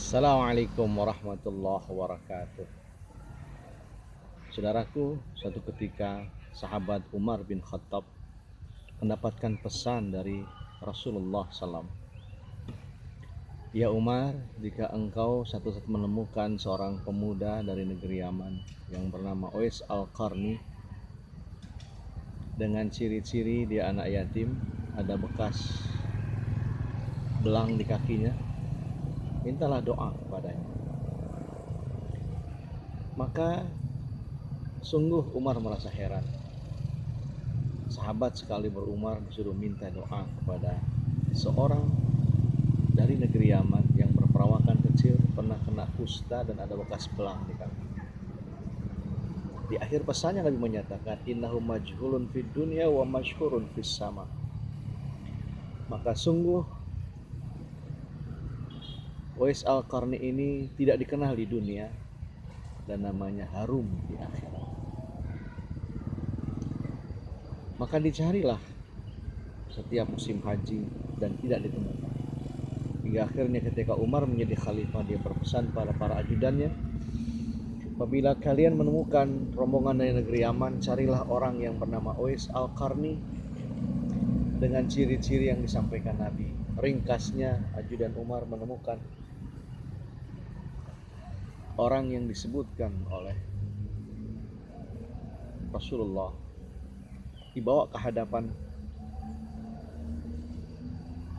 Assalamualaikum warahmatullahi wabarakatuh. Saudaraku, suatu ketika sahabat Umar bin Khattab mendapatkan pesan dari Rasulullah SAW. Ya Umar, jika engkau satu saat menemukan seorang pemuda dari negeri Yaman yang bernama Uwais Al-Qarni, dengan ciri-ciri dia anak yatim, ada bekas belang di kakinya, mintalah doa kepadanya. Maka sungguh Umar merasa heran. Sahabat sekali berumar disuruh minta doa kepada seorang dari negeri Yaman yang berperawakan kecil, pernah kena kusta dan ada bekas belang di kaki. Di akhir pesannya Nabi menyatakan, innahu majhulun fid dunya wa masyhurun fis sama. Maka sungguh Uwais Al-Qarni ini tidak dikenal di dunia dan namanya harum di akhirat. Maka dicarilah setiap musim haji dan tidak ditemukan. Hingga akhirnya ketika Umar menjadi khalifah, dia berpesan pada para ajudannya, apabila kalian menemukan rombongan dari negeri Yaman, carilah orang yang bernama Uwais Al-Qarni dengan ciri-ciri yang disampaikan Nabi. Ringkasnya, ajudan Umar menemukan orang yang disebutkan oleh Rasulullah, dibawa ke hadapan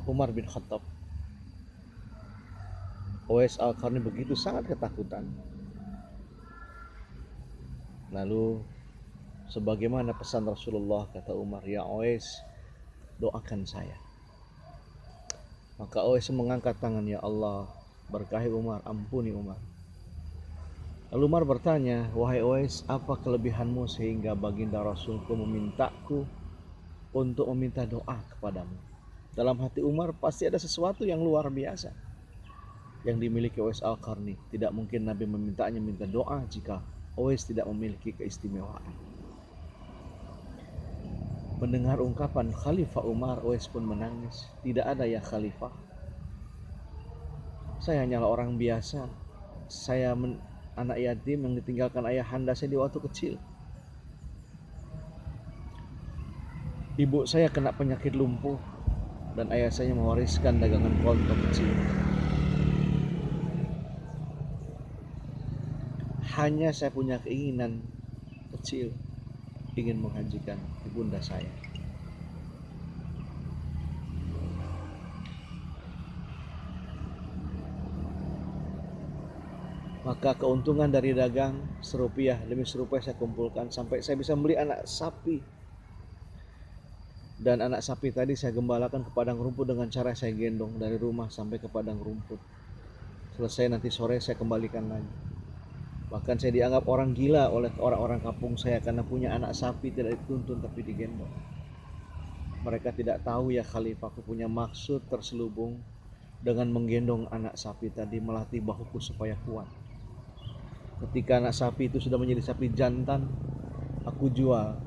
Umar bin Khattab. Uwais Al-Qarni begitu sangat ketakutan. Lalu sebagaimana pesan Rasulullah, kata Umar, ya Uwais, doakan saya. Maka Uwais mengangkat tangan, ya Allah, berkahi Umar, ampuni Umar. Lalu Umar bertanya, wahai Uwais, apa kelebihanmu sehingga baginda Rasulku memintaku untuk meminta doa kepadamu? Dalam hati Umar pasti ada sesuatu yang luar biasa yang dimiliki Uwais Al-Qarni. Tidak mungkin Nabi memintanya minta doa jika Uwais tidak memiliki keistimewaan. Mendengar ungkapan Khalifah Umar, Uwais pun menangis. Tidak ada ya Khalifah, saya hanyalah orang biasa. Saya anak yatim yang ditinggalkan ayahanda saya di waktu kecil. Ibu saya kena penyakit lumpuh dan ayah saya mewariskan dagangan kelontong kecil. Hanya saya punya keinginan kecil, ingin menghajikan ibunda saya. Maka keuntungan dari dagang serupiah demi serupiah saya kumpulkan sampai saya bisa beli anak sapi. Dan anak sapi tadi saya gembalakan ke padang rumput dengan cara saya gendong dari rumah sampai ke padang rumput. Selesai nanti sore saya kembalikan lagi. Bahkan saya dianggap orang gila oleh orang-orang kampung saya karena punya anak sapi tidak dituntun tapi digendong. Mereka tidak tahu ya Khalifah, aku punya maksud terselubung dengan menggendong anak sapi tadi, melatih bahuku supaya kuat. Ketika anak sapi itu sudah menjadi sapi jantan, aku jual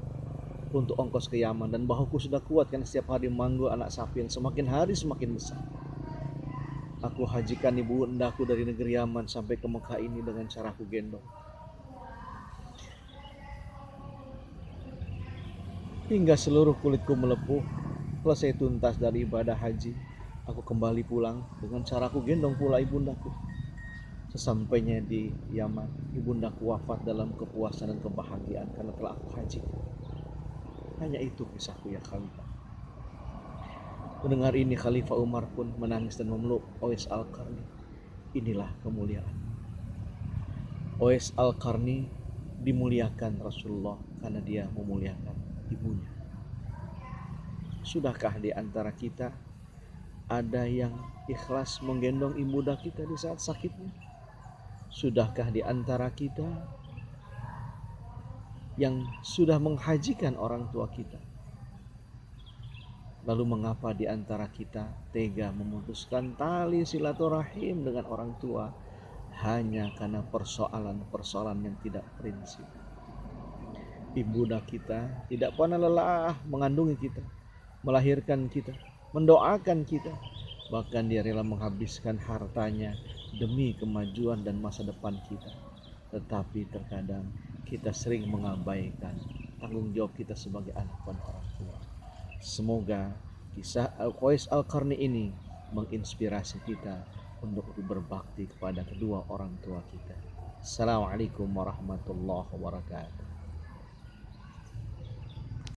untuk ongkos ke Yaman, dan bahuku sudah kuat karena setiap hari memanggul anak sapi yang semakin hari semakin besar. Aku hajikan ibu undaku dari negeri Yaman sampai ke Mekah ini dengan cara aku gendong. Hingga seluruh kulitku melepuh, selesai tuntas dari ibadah haji, aku kembali pulang dengan cara aku gendong pula ibundaku. Sesampainya di Yaman, ibundaku wafat dalam kepuasan dan kebahagiaan karena telah aku haji. Hanya itu kisahku ya Khalifah. Mendengar ini Khalifah Umar pun menangis dan memeluk Uwais Al-Qarni. Inilah kemuliaan. Uwais Al-Qarni dimuliakan Rasulullah karena dia memuliakan ibunya. Sudahkah di antara kita ada yang ikhlas menggendong ibunda kita di saat sakitnya? Sudahkah di antara kita yang sudah menghajikan orang tua kita? Lalu mengapa di antara kita tega memutuskan tali silaturahim dengan orang tua hanya karena persoalan-persoalan yang tidak prinsip? Ibunda kita tidak pernah lelah mengandungi kita, melahirkan kita, mendoakan kita. Bahkan dia rela menghabiskan hartanya demi kemajuan dan masa depan kita. Tetapi terkadang kita sering mengabaikan tanggung jawab kita sebagai anak pada orang tua. Semoga kisah Al-Qais Al-Qarni ini menginspirasi kita untuk berbakti kepada kedua orang tua kita. Assalamualaikum warahmatullahi wabarakatuh.